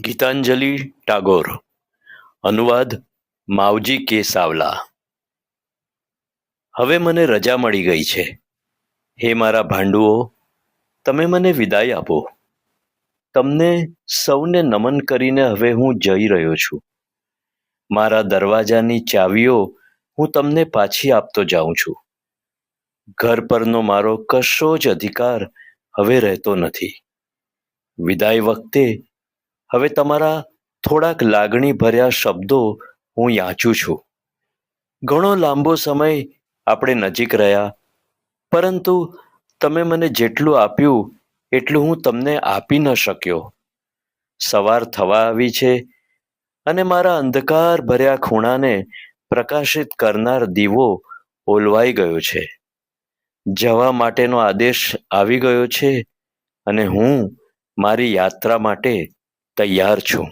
ગીતાંજલિ ટાગોર. અનુવાદ માવજી કે સાવલા. હવે મને રજા મળી ગઈ છે. હે મારા ભાંડુઓ, તમે મને વિદાય આપો. તમને સૌને નમન કરીને હવે હું જઈ રહ્યો છું. મારા દરવાજાની ચાવીઓ હું તમને પાછી આપતો જાઉં છું. ઘર પરનો મારો કશો જ અધિકાર હવે રહેતો નથી. વિદાય વખતે હવે તમારા થોડાક લાગણી ભર્યા શબ્દો હું યાચું છું. ઘણો લાંબો સમય આપણે નજીક રહ્યા, પરંતુ તમે મને જેટલું આપ્યું એટલું હું તમને આપી ન શક્યો. સવાર થવા આવી છે અને મારા અંધકાર ભર્યા ખૂણાને પ્રકાશિત કરનાર દીવો ઓલવાઈ ગયો છે. જવા માટેનો આદેશ આવી ગયો છે અને હું મારી યાત્રા માટે તૈયાર છું.